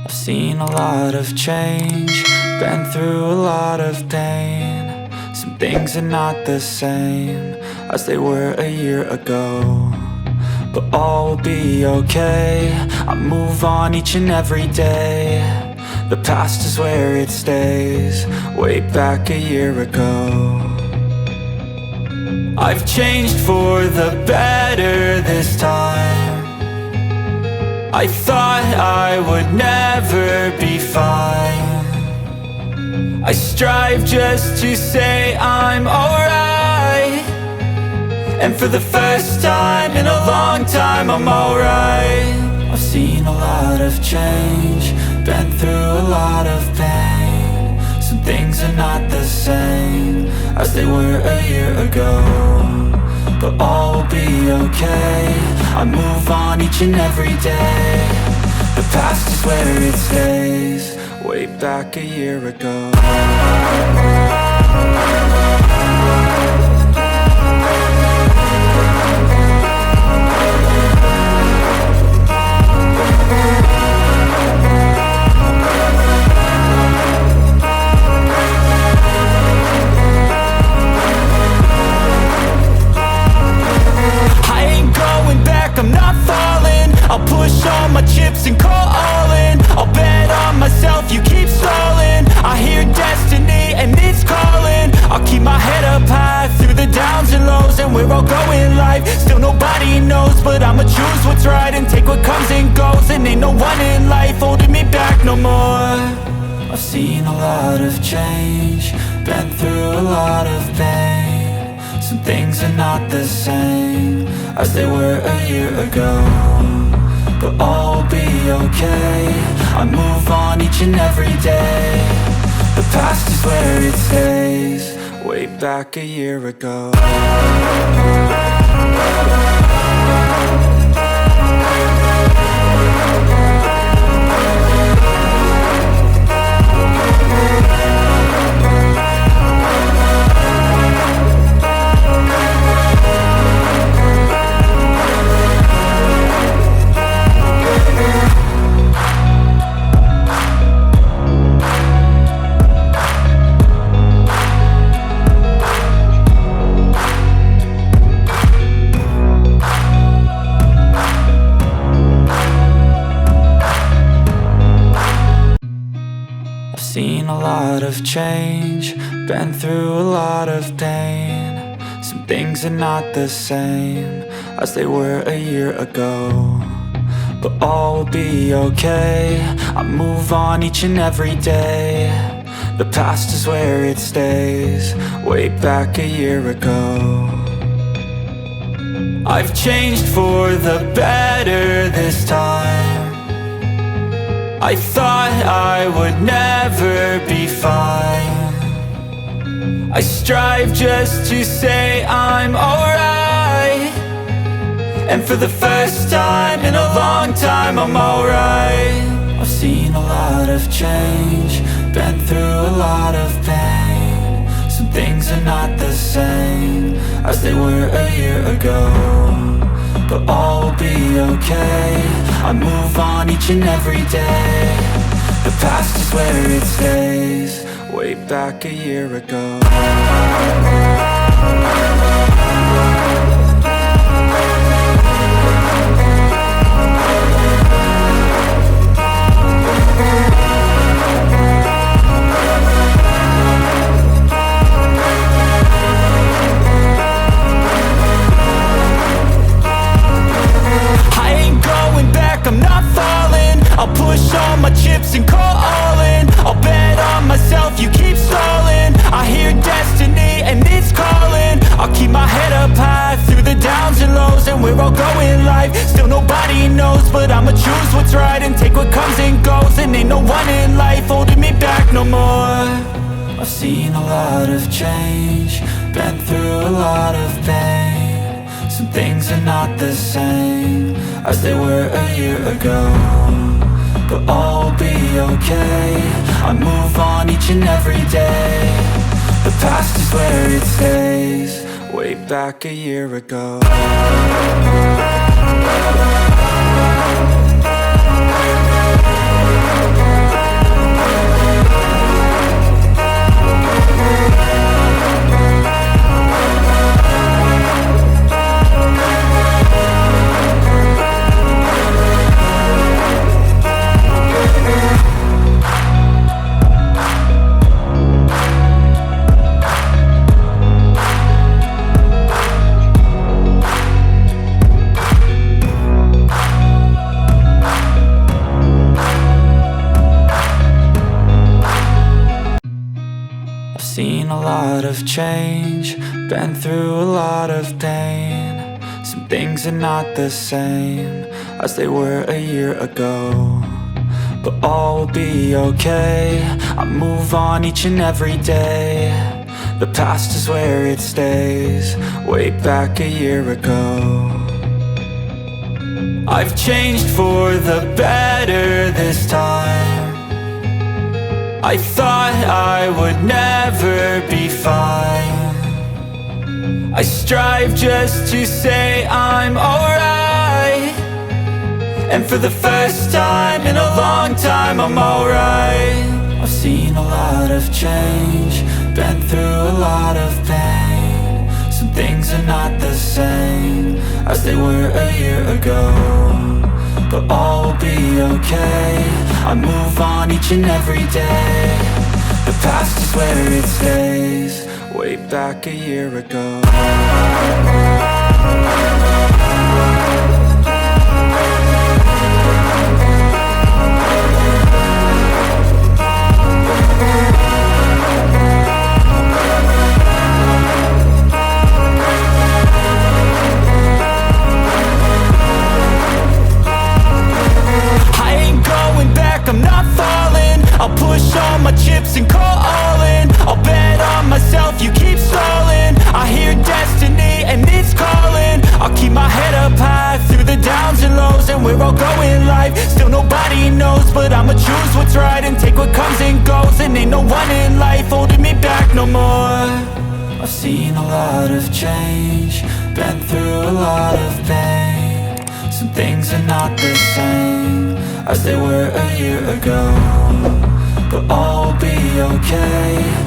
I've seen a lot of change, been through a lot of pain. Some things are not the same as they were a year ago, but all will be okay. I move on each and every day. The past is where it stays, way back a year ago. I've changed for the better this time. I thought I would never be fine. I strive just to say I'm alright, and for the first time in a long time I'm alright. I've seen a lot of change, been through a lot of pain. Some things are not the same as they were a year ago, but all will be okay. I move on each and every day. The past is where it stays, way back a year ago. I'm not falling, I'll push all my chips and call all in. I'll bet on myself, you keep stalling. I hear destiny and it's calling. I'll keep my head up high through the downs and lows, and where I'll go in life, still nobody knows. But I'ma choose what's right and take what comes and goes, and ain't no one in life holding me back no more. I've seen a lot of change, been through a lot of pain. Some things are not the same as they were a year ago, but all will be okay. I move on each and every day. The past is where it stays, way back a year ago. Seen a lot of change, been through a lot of pain. Some things are not the same as they were a year ago, but all will be okay. I move on each and every day. The past is where it stays, way back a year ago. I've changed for the better this time. I thought I would never be fine. I strive just to say I'm alright, and for the first time in a long time I'm alright. I've seen a lot of change, been through a lot of pain. Some things are not the same as they were a year ago, but all will be okay. I move on each and every day. The past is where it stays, way back a year ago. I'm not falling, I'll push all my chips and call all in. I'll bet on myself, you keep stalling. I hear destiny and it's calling. I'll keep my head up high through the downs and lows, and where I'll go in life, still nobody knows. But I'ma choose what's right and take what comes and goes, and ain't no one in life holding me back no more. I've seen a lot of change, been through a lot of pain. Some things are not the same as they were a year ago, but all will be okay. I move on each and every day. The past is where it stays, way back a year ago. a lot of change, been through a lot of pain. Some things are not the same as they were a year ago, but all will be okay. I move on each and every day. The past is where it stays, way back a year ago. I've changed for the better this time. I thought I would never be fine. I strive just to say I'm alright, and for the first time in a long time I'm alright. I've seen a lot of change, been through a lot of pain. Some things are not the same as they were a year ago, but all will be okay. I move on each and every day. The past is where it stays, way back a year ago. I'm not falling, I'll push all my chips and call all in. I'll bet on myself, you keep stalling. I hear destiny and it's calling. I'll keep my head up high through the downs and lows, and we're all going life. Still nobody knows, but I'ma choose what's right and take what comes and goes. And ain't no one in life holding me back no more. I've seen a lot of change, been through a lot of pain. Some things are not the same as they were a year ago, but all will be okay.